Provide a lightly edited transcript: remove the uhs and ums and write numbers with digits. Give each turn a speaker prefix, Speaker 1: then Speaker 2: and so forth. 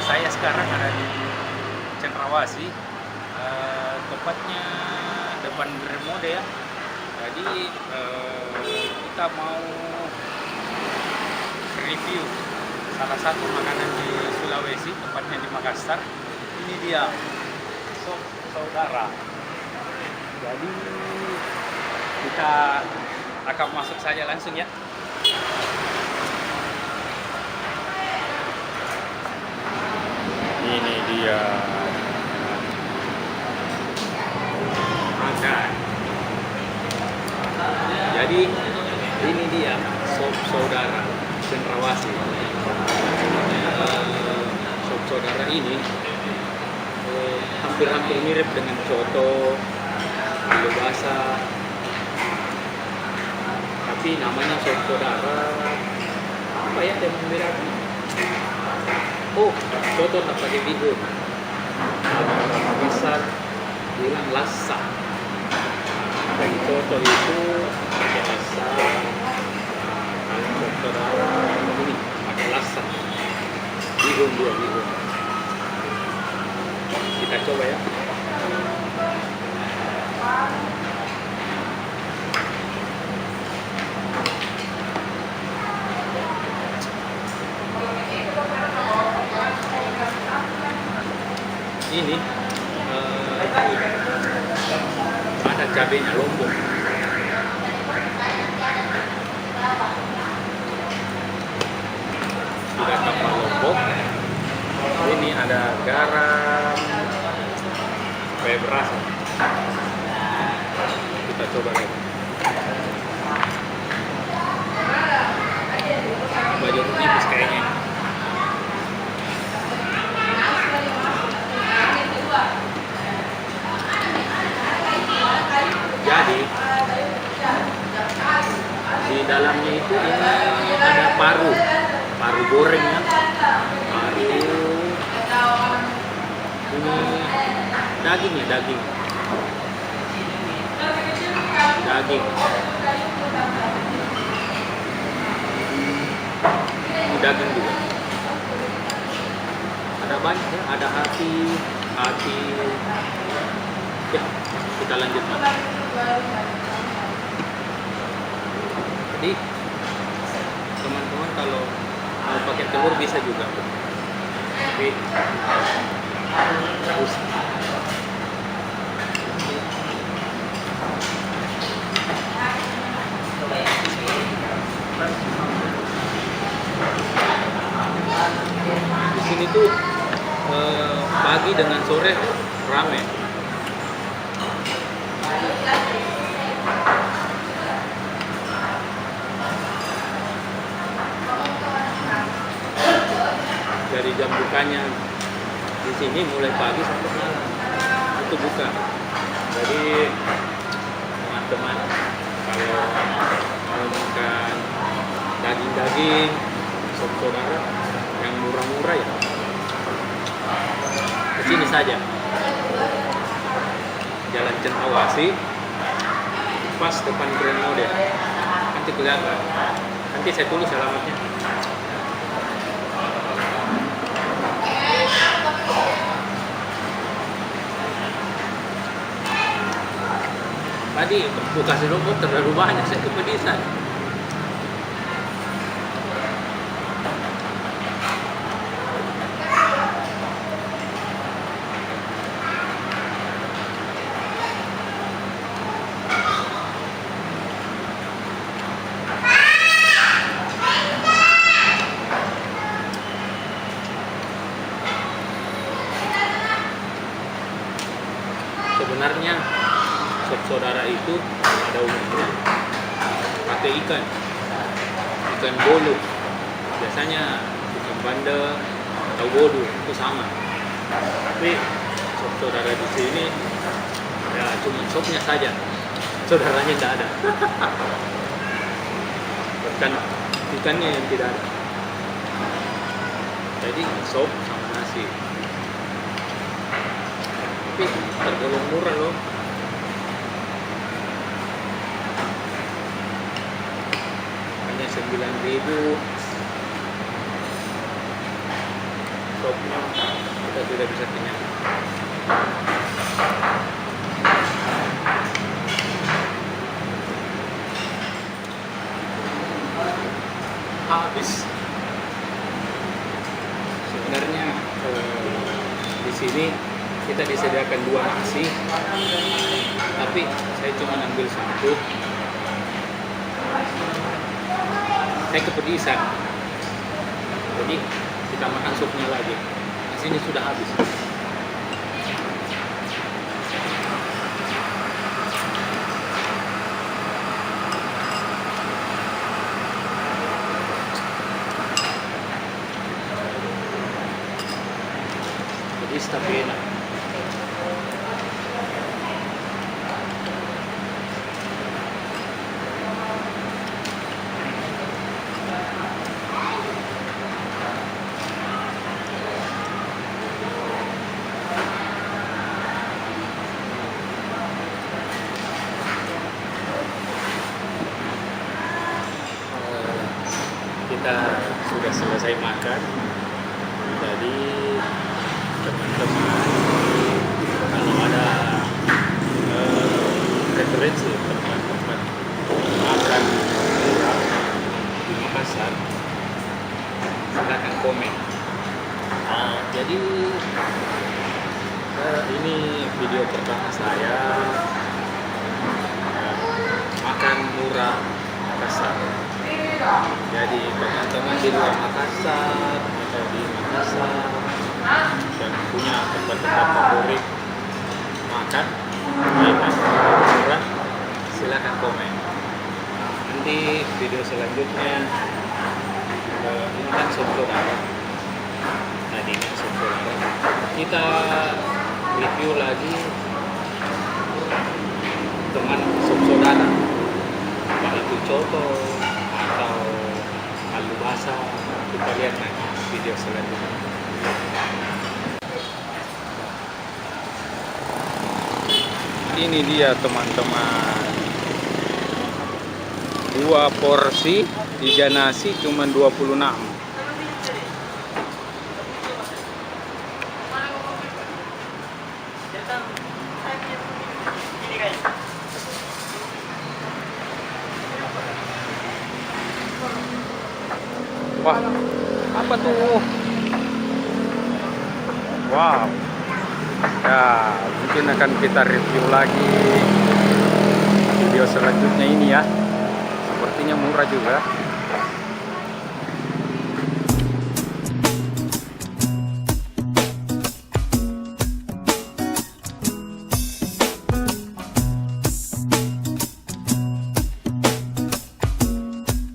Speaker 1: Saya sekarang ada di Cendrawasih, tepatnya depan Gremode ya. Jadi kita mau review salah satu makanan di Sulawesi, tepatnya di Makassar. Ini dia sop saudara. Jadi kita akan masuk saja langsung ya. Ini dia makan. Jadi ini dia sop saudara Cendrawasih. Sop saudara ini hampir-hampir mirip dengan coto, iga basah, tapi namanya sop saudara. Apa ya yang membedakan? Oh, coto tak pakai bihun. Orang Makassar bilang lasa. Dari coto itu pakai lasa. Kalau sop saudara ini pakai lasa. Bihun dia bihun. Kita coba ya. Ini ada cabenya lombok. Sudah tambah lombok. Ini ada garam, supaya berasa. Kita coba lagi. Baju tipis kayaknya. Jadi di dalamnya itu ini ada paru goreng ya. Paru ini daging. Ini daging juga. Ada banyak ya, ada hati. Ya, kita lanjutkan. Jadi teman-teman kalau mau pakai telur bisa juga, tapi harus di sini tuh pagi dengan sore rame. Dari jam bukanya di sini mulai pagi sampai malam itu buka. Jadi teman-teman kalau mau makan daging sop saudara yang murah-murah ya ke sini saja. Jalan Cendrawasih, pas depan Gremode. Nanti kelihatan. Nanti saya tulis alamatnya. Tadi kasih rokok terlalu banyak, saya kepedisan. Sebenarnya sop saudara itu ada umumnya pakai ikan bolu, biasanya ikan bandeng atau bodu itu sama. Tapi sop saudara di sini ya cuma sopnya saja, saudaranya tidak ada. Ikannya yang tidak ada. Jadi sop sama nasi. Tapi tergolong murah loh. Hanya 9.000. sopnya kita sudah bisa kenyang. Habis. Sebenarnya di sini kita disediakan 2 nasi, tapi saya cuma ambil 1. Saya kepedisan, jadi kita makan supnya lagi. Nasi ini sudah habis. Pedis tapi enak. Kita sudah selesai makan, jadi teman-teman kalau ada referensi tempat-tempat makan murah di Makassar, silakan komen. Jadi ini video pertama saya makan murah Makassar. Jadi teman-teman di luar Makassar atau di Makassar yang punya tempat-tempat favorit makan enak murah, silakan komen. Nanti video selanjutnya ini kan sop saudara. Tadi ini sop saudara. Kita review lagi teman sop saudara, baik itu coto atau alu basah. Kita lihat nanti video selanjutnya. Ini dia teman-teman, 2 porsi 3 nasi cuma 26. Wah, apa tuh? Wow. Ya, mungkin akan kita review lagi video selanjutnya ini ya. Sepertinya murah juga.